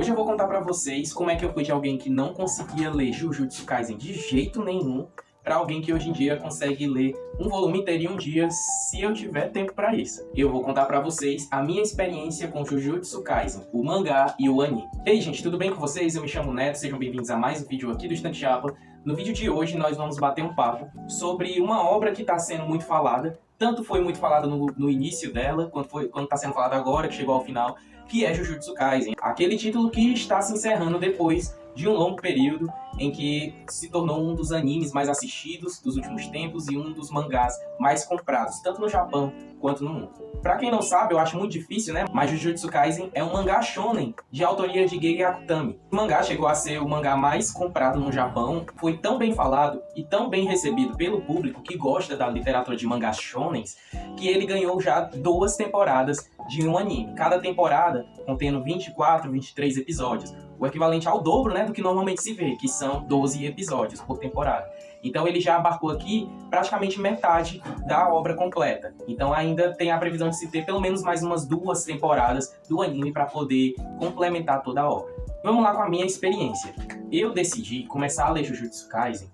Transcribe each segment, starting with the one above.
Hoje eu vou contar pra vocês como é que eu fui de alguém que não conseguia ler Jujutsu Kaisen de jeito nenhum pra alguém que hoje em dia consegue ler um volume inteiro em um dia, se eu tiver tempo pra isso. Eu vou contar pra vocês a minha experiência com Jujutsu Kaisen, o mangá e o anime. Ei gente, tudo bem com vocês? Eu me chamo Neto, sejam bem-vindos a mais um vídeo aqui do Estante Chapa. No vídeo de hoje nós vamos bater um papo sobre uma obra que está sendo muito falada, tanto foi muito falada no início dela, quanto está sendo falada agora, que chegou ao final, que é Jujutsu Kaisen. Aquele título que está se encerrando depois de um longo período em que se tornou um dos animes mais assistidos dos últimos tempos e um dos mangás mais comprados, tanto no Japão quanto no mundo. Pra quem não sabe, eu acho muito difícil, né? Mas Jujutsu Kaisen é um mangá shonen de autoria de Gege Akutami. O mangá chegou a ser o mangá mais comprado no Japão, foi tão bem falado e tão bem recebido pelo público que gosta da literatura de mangás shonens, que ele ganhou já 2 temporadas de um anime. Cada temporada contendo 24, 23 episódios. O equivalente ao dobro, né, do que normalmente se vê, que são 12 episódios por temporada. Então ele já abarcou aqui praticamente metade da obra completa. Então ainda tem a previsão de se ter pelo menos mais umas 2 temporadas do anime para poder complementar toda a obra. Vamos lá com a minha experiência. Eu decidi começar a ler Jujutsu Kaisen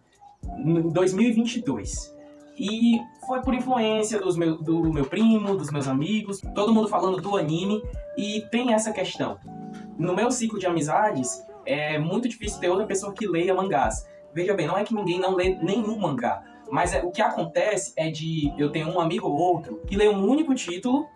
em 2022. E foi por influência do meu primo, dos meus amigos, todo mundo falando do anime. E tem essa questão. No meu ciclo de amizades, é muito difícil ter outra pessoa que leia mangás. Veja bem, não é que ninguém não lê nenhum mangá, mas o que acontece é de eu ter um amigo ou outro que lê um único título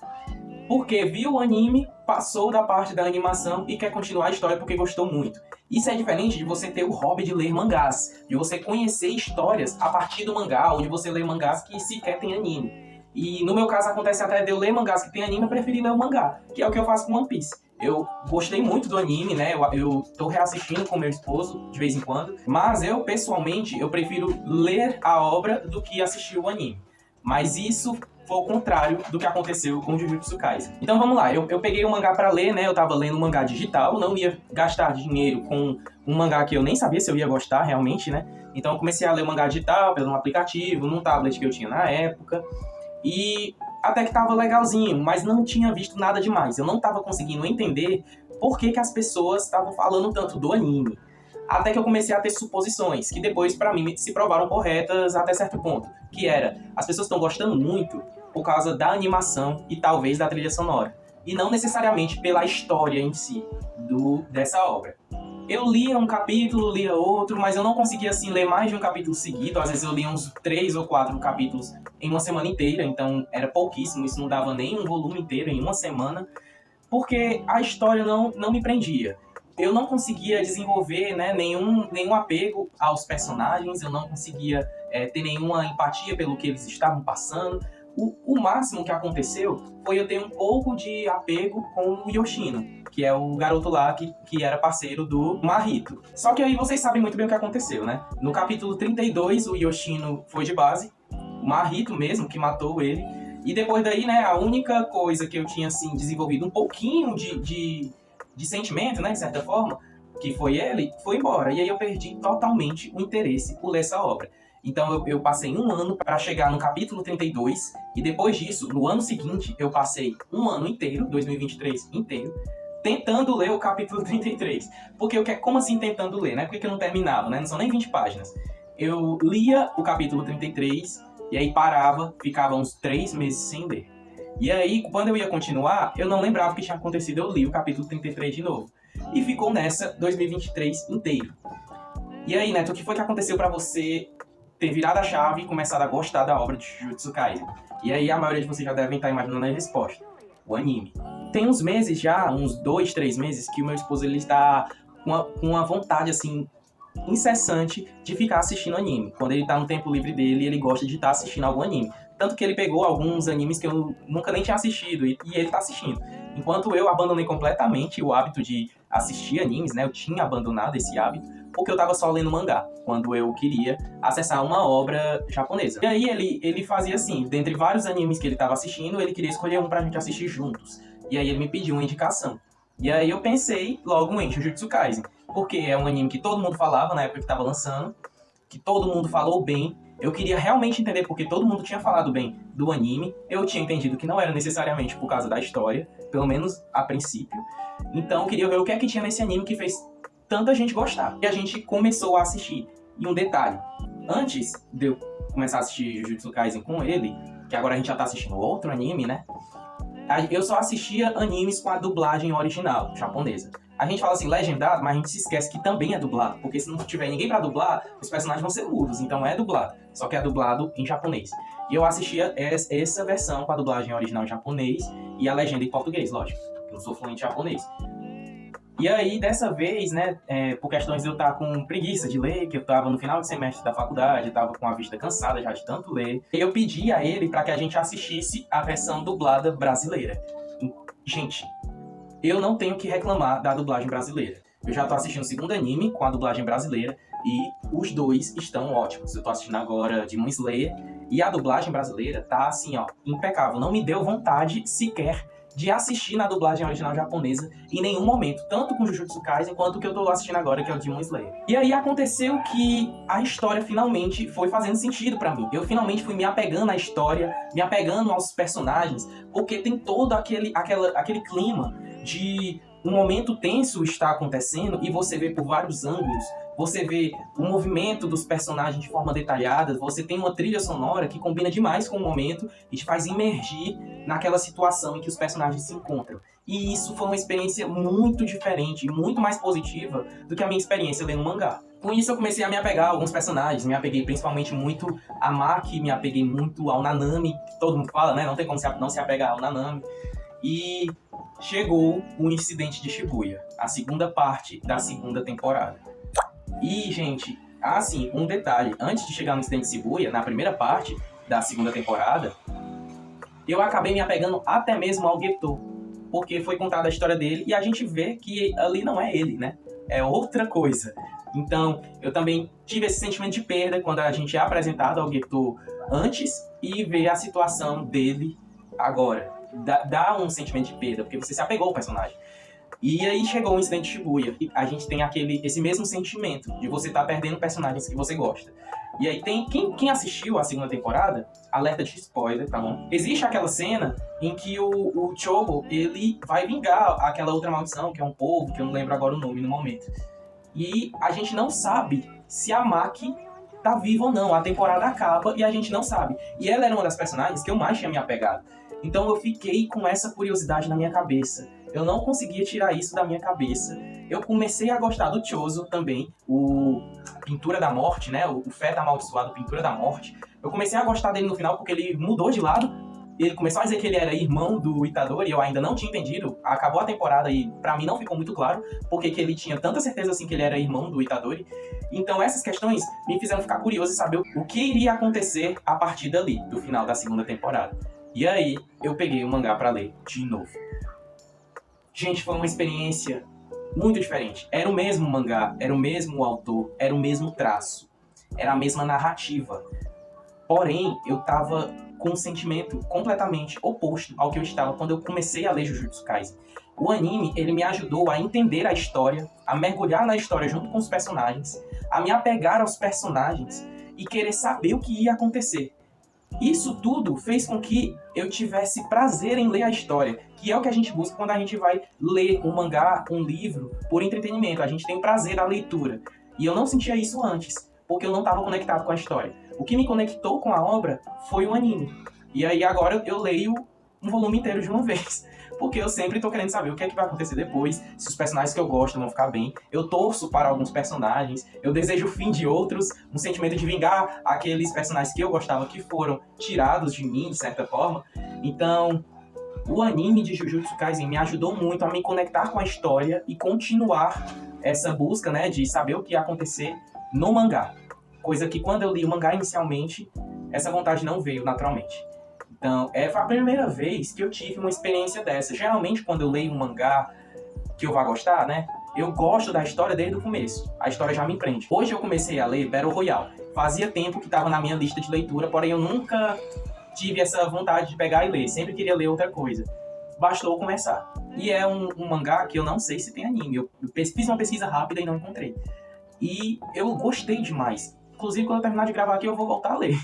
porque viu o anime, passou da parte da animação e quer continuar a história porque gostou muito. Isso é diferente de você ter o hobby de ler mangás, de você conhecer histórias a partir do mangá, ou de você ler mangás que sequer tem anime. E no meu caso acontece até de eu ler mangás que tem anime, eu preferi ler o mangá, que é o que eu faço com One Piece. Eu gostei muito do anime, né? Eu tô reassistindo com meu esposo de vez em quando. Mas eu, pessoalmente, eu prefiro ler a obra do que assistir o anime. Mas isso foi o contrário do que aconteceu com Jujutsu Kaisen. Então vamos lá, eu peguei um mangá pra ler, né? Eu tava lendo um mangá digital, não ia gastar dinheiro com um mangá que eu nem sabia se eu ia gostar realmente, né? Então eu comecei a ler o mangá digital pelo aplicativo, num tablet que eu tinha na época. E até que tava legalzinho, mas não tinha visto nada demais. Eu não tava conseguindo entender por que as pessoas estavam falando tanto do anime. Até que eu comecei a ter suposições, que depois, pra mim, se provaram corretas até certo ponto. Que era, as pessoas estão gostando muito por causa da animação e talvez da trilha sonora. E não necessariamente pela história em si dessa obra. Eu lia um capítulo, lia outro, mas eu não conseguia, assim, ler mais de um capítulo seguido. Às vezes eu lia uns 3 ou 4 capítulos em uma semana inteira, então era pouquíssimo, isso não dava nem um volume inteiro em uma semana, porque a história não me prendia. Eu não conseguia desenvolver, né, nenhum apego aos personagens, eu não conseguia ter nenhuma empatia pelo que eles estavam passando. O máximo que aconteceu foi eu ter um pouco de apego com o Yoshino, que é o garoto lá que era parceiro do Mahito. Só que aí vocês sabem muito bem o que aconteceu, né? No capítulo 32, o Yoshino foi de base, o Mahito mesmo, que matou ele. E depois daí, né, a única coisa que eu tinha, assim, desenvolvido um pouquinho de sentimento, né, de certa forma, que foi ele, foi embora. E aí eu perdi totalmente o interesse por ler essa obra. Então eu passei um ano para chegar no capítulo 32, e depois disso, no ano seguinte, eu passei um ano inteiro, 2023 inteiro, tentando ler o capítulo 33. Porque como assim tentando ler, né? Porque eu não terminava, né? Não são nem 20 páginas. Eu lia o capítulo 33, e aí parava, ficava uns 3 meses sem ler. E aí, quando eu ia continuar, eu não lembrava o que tinha acontecido, eu li o capítulo 33 de novo. E ficou nessa 2023 inteiro. E aí, Neto, o que foi que aconteceu pra você ter virado a chave e começado a gostar da obra de Jujutsu Kaisen? E aí a maioria de vocês já devem estar imaginando a resposta. O anime. Tem uns meses já, uns 2, 3 meses, que o meu esposo ele está com uma vontade, assim, incessante de ficar assistindo anime. Quando ele tá no tempo livre dele, ele gosta de estar assistindo algum anime. Tanto que ele pegou alguns animes que eu nunca nem tinha assistido e ele tá assistindo. Enquanto eu abandonei completamente o hábito de assistir animes, né? Eu tinha abandonado esse hábito porque eu tava só lendo mangá, quando eu queria acessar uma obra japonesa. E aí ele fazia assim, dentre vários animes que ele tava assistindo, ele queria escolher um pra gente assistir juntos. E aí ele me pediu uma indicação. E aí eu pensei logo em Jujutsu Kaisen, porque é um anime que todo mundo falava na época que tava lançando, que todo mundo falou bem, Eu queria realmente entender, porque todo mundo tinha falado bem do anime. Eu tinha entendido que não era necessariamente por causa da história, pelo menos a princípio. Então eu queria ver o que é que tinha nesse anime que fez tanta gente gostar. E a gente começou a assistir. E um detalhe, antes de eu começar a assistir Jujutsu Kaisen com ele, que agora a gente já tá assistindo outro anime, né? Eu só assistia animes com a dublagem original, japonesa. A gente fala assim, legendado, mas a gente se esquece que também é dublado. Porque se não tiver ninguém pra dublar, os personagens vão ser mudos. Então é dublado. Só que é dublado em japonês. E eu assistia essa versão com a dublagem original em japonês e a legenda em português, lógico. Eu não sou fluente em japonês. E aí, dessa vez, né, por questões de eu estar com preguiça de ler, que eu estava no final de semestre da faculdade, estava com a vista cansada já de tanto ler, eu pedi a ele para que a gente assistisse a versão dublada brasileira. Gente, eu não tenho que reclamar da dublagem brasileira. Eu já tô assistindo o segundo anime com a dublagem brasileira e os dois estão ótimos. Eu tô assistindo agora Demon Slayer e a dublagem brasileira tá assim, ó, impecável. Não me deu vontade sequer de assistir na dublagem original japonesa em nenhum momento, tanto com Jujutsu Kaisen quanto o que eu tô assistindo agora, que é o Demon Slayer. E aí aconteceu que a história finalmente foi fazendo sentido pra mim. Eu finalmente fui me apegando à história, me apegando aos personagens, porque tem todo aquele clima de um momento tenso está acontecendo e você vê por vários ângulos, você vê o movimento dos personagens de forma detalhada, você tem uma trilha sonora que combina demais com o momento e te faz imergir naquela situação em que os personagens se encontram. E isso foi uma experiência muito diferente e muito mais positiva do que a minha experiência lendo mangá. Com isso eu comecei a me apegar a alguns personagens, me apeguei principalmente muito a Maki, me apeguei muito ao Nanami, que todo mundo fala, né? Não tem como não se apegar ao Nanami. E chegou o incidente de Shibuya, a segunda parte da segunda temporada. E, gente, assim, um detalhe, antes de chegar no incidente de Shibuya, na primeira parte da segunda temporada, eu acabei me apegando até mesmo ao Geto, porque foi contada a história dele e a gente vê que ali não é ele, né? É outra coisa. Então, eu também tive esse sentimento de perda quando a gente é apresentado ao Geto antes e vê a situação dele agora. Dá um sentimento de perda, porque você se apegou ao personagem. E aí chegou o incidente de Shibuya, e a gente tem esse mesmo sentimento de você estar perdendo personagens que você gosta. E aí tem quem assistiu a segunda temporada, alerta de spoiler, tá bom? Existe aquela cena em que o Chogo, ele vai vingar aquela outra maldição, que é um povo, que eu não lembro agora o nome no momento. E a gente não sabe se a Maki tá viva ou não. A temporada acaba e a gente não sabe. E ela era uma das personagens que eu mais tinha me apegado. Então eu fiquei com essa curiosidade na minha cabeça. Eu não conseguia tirar isso da minha cabeça. Eu comecei a gostar do Chozo também, o Pintura da Morte, né? O Feto Amaldiçoado, Pintura da Morte. Eu comecei a gostar dele no final porque ele mudou de lado. Ele começou a dizer que ele era irmão do Itadori e eu ainda não tinha entendido. Acabou a temporada e pra mim não ficou muito claro porque que ele tinha tanta certeza assim que ele era irmão do Itadori. Então essas questões me fizeram ficar curioso e saber o que iria acontecer a partir dali, do final da segunda temporada. E aí, eu peguei o mangá pra ler de novo. Gente, foi uma experiência muito diferente. Era o mesmo mangá, era o mesmo autor, era o mesmo traço, era a mesma narrativa. Porém, eu tava com um sentimento completamente oposto ao que eu estava quando eu comecei a ler Jujutsu Kaisen. O anime, ele me ajudou a entender a história, a mergulhar na história junto com os personagens, a me apegar aos personagens e querer saber o que ia acontecer. Isso tudo fez com que eu tivesse prazer em ler a história, que é o que a gente busca quando a gente vai ler um mangá, um livro, por entretenimento. A gente tem prazer à leitura. E eu não sentia isso antes, porque eu não estava conectado com a história. O que me conectou com a obra foi o anime. E aí agora eu leio um volume inteiro de uma vez. Porque eu sempre tô querendo saber o que é que vai acontecer depois, se os personagens que eu gosto vão ficar bem. Eu torço para alguns personagens, eu desejo o fim de outros, um sentimento de vingar aqueles personagens que eu gostava que foram tirados de mim, de certa forma. Então, o anime de Jujutsu Kaisen me ajudou muito a me conectar com a história e continuar essa busca, né, de saber o que ia acontecer no mangá. Coisa que quando eu li o mangá inicialmente, essa vontade não veio naturalmente. Então, foi a primeira vez que eu tive uma experiência dessa. Geralmente, quando eu leio um mangá que eu vá gostar, né? Eu gosto da história desde o começo. A história já me prende. Hoje eu comecei a ler Battle Royale. Fazia tempo que estava na minha lista de leitura, porém eu nunca tive essa vontade de pegar e ler. Sempre queria ler outra coisa. Bastou começar. E é um mangá que eu não sei se tem anime. Eu fiz uma pesquisa rápida e não encontrei. E eu gostei demais. Inclusive, quando eu terminar de gravar aqui, eu vou voltar a ler.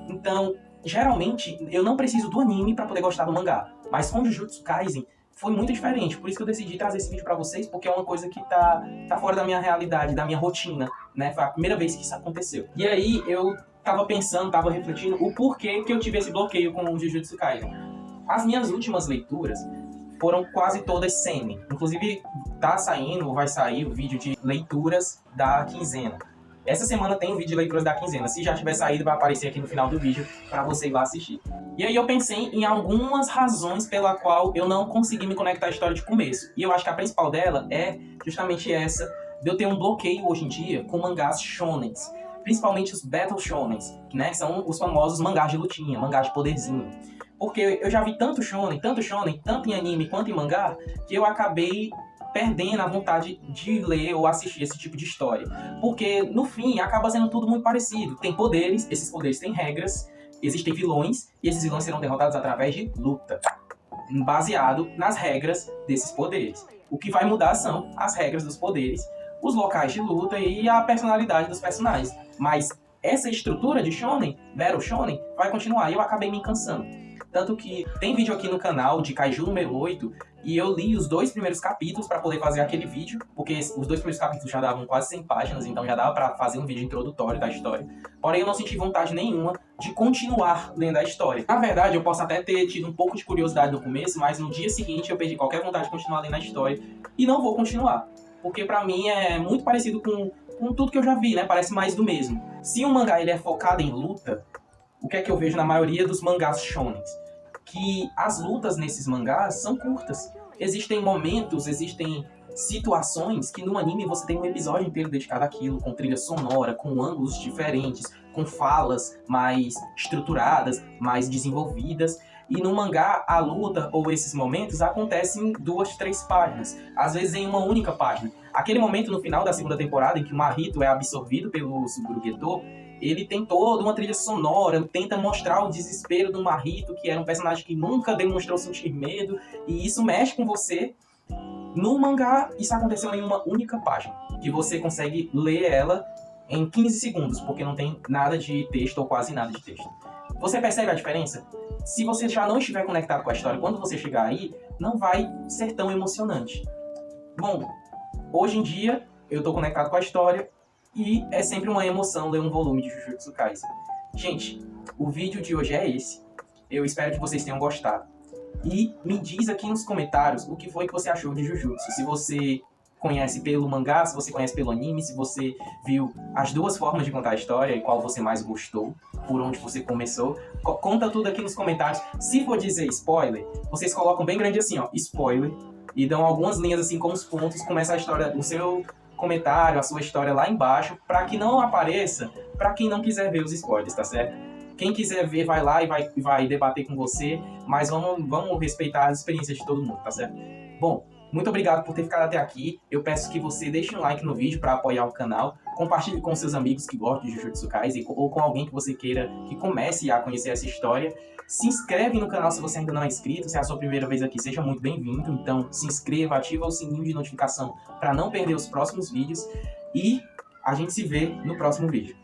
Então, geralmente, eu não preciso do anime pra poder gostar do mangá. Mas com Jujutsu Kaisen, foi muito diferente. Por isso que eu decidi trazer esse vídeo pra vocês, porque é uma coisa que tá fora da minha realidade, da minha rotina, né? Foi a primeira vez que isso aconteceu. E aí, eu tava pensando, tava refletindo o porquê que eu tive esse bloqueio com o Jujutsu Kaisen. As minhas últimas leituras foram quase todas seinen. Inclusive, vai sair o vídeo de leituras da quinzena. Essa semana tem um vídeo de leituras da quinzena. Se já tiver saído, vai aparecer aqui no final do vídeo para você ir lá assistir. E aí eu pensei em algumas razões pela qual eu não consegui me conectar à história de começo. E eu acho que a principal dela é justamente essa, de eu ter um bloqueio hoje em dia com mangás shonens. Principalmente os battle shonens, né? São os famosos mangás de lutinha, mangás de poderzinho. Porque eu já vi tanto shonen, tanto em anime quanto em mangá, que eu acabei perdendo a vontade de ler ou assistir esse tipo de história. Porque, no fim, acaba sendo tudo muito parecido. Tem poderes, esses poderes têm regras, existem vilões, e esses vilões serão derrotados através de luta, baseado nas regras desses poderes. O que vai mudar são as regras dos poderes, os locais de luta e a personalidade dos personagens. Mas essa estrutura de shonen, battle shonen, vai continuar, e eu acabei me cansando. Tanto que tem vídeo aqui no canal de Kaiju número 8, e eu li os 2 primeiros capítulos para poder fazer aquele vídeo, porque os 2 primeiros capítulos já davam quase 100 páginas, então já dava para fazer um vídeo introdutório da história. Porém, eu não senti vontade nenhuma de continuar lendo a história. Na verdade, eu posso até ter tido um pouco de curiosidade no começo, mas no dia seguinte eu perdi qualquer vontade de continuar lendo a história, e não vou continuar. Porque pra mim é muito parecido com tudo que eu já vi, né? Parece mais do mesmo. Se um mangá ele é focado em luta, o que é que eu vejo na maioria dos mangás shonens? Que as lutas nesses mangás são curtas. Existem momentos, existem situações que no anime você tem um episódio inteiro dedicado àquilo, com trilha sonora, com ângulos diferentes, com falas mais estruturadas, mais desenvolvidas. E no mangá, a luta ou esses momentos acontecem em 2, 3 páginas, às vezes em uma única página. Aquele momento no final da segunda temporada em que o Mahito é absorvido pelo Suguru Geto, ele tem toda uma trilha sonora, tenta mostrar o desespero do Mahito, que era um personagem que nunca demonstrou sentir medo, e isso mexe com você. No mangá, isso aconteceu em uma única página, que você consegue ler ela em 15 segundos, porque não tem nada de texto ou quase nada de texto. Você percebe a diferença? Se você já não estiver conectado com a história, quando você chegar aí, não vai ser tão emocionante. Bom, hoje em dia, eu tô conectado com a história, e é sempre uma emoção ler um volume de Jujutsu Kaisen. Gente, o vídeo de hoje é esse. Eu espero que vocês tenham gostado. E me diz aqui nos comentários o que foi que você achou de Jujutsu. Se você conhece pelo mangá, se você conhece pelo anime, se você viu as 2 formas de contar a história e qual você mais gostou, por onde você começou. Conta tudo aqui nos comentários. Se for dizer spoiler, vocês colocam bem grande assim, ó, spoiler, e dão algumas linhas assim com os pontos, começa a história, o seu comentário, a sua história lá embaixo, para que não apareça para quem não quiser ver os spoilers, tá certo? Quem quiser ver, vai lá e vai debater com você, mas vamos respeitar as experiências de todo mundo, tá certo? Bom, muito obrigado por ter ficado até aqui. Eu peço que você deixe um like no vídeo para apoiar o canal, compartilhe com seus amigos que gostam de Jujutsu Kaisen ou com alguém que você queira que comece a conhecer essa história. Se inscreve no canal se você ainda não é inscrito, se é a sua primeira vez aqui, seja muito bem-vindo. Então se inscreva, ativa o sininho de notificação para não perder os próximos vídeos e a gente se vê no próximo vídeo.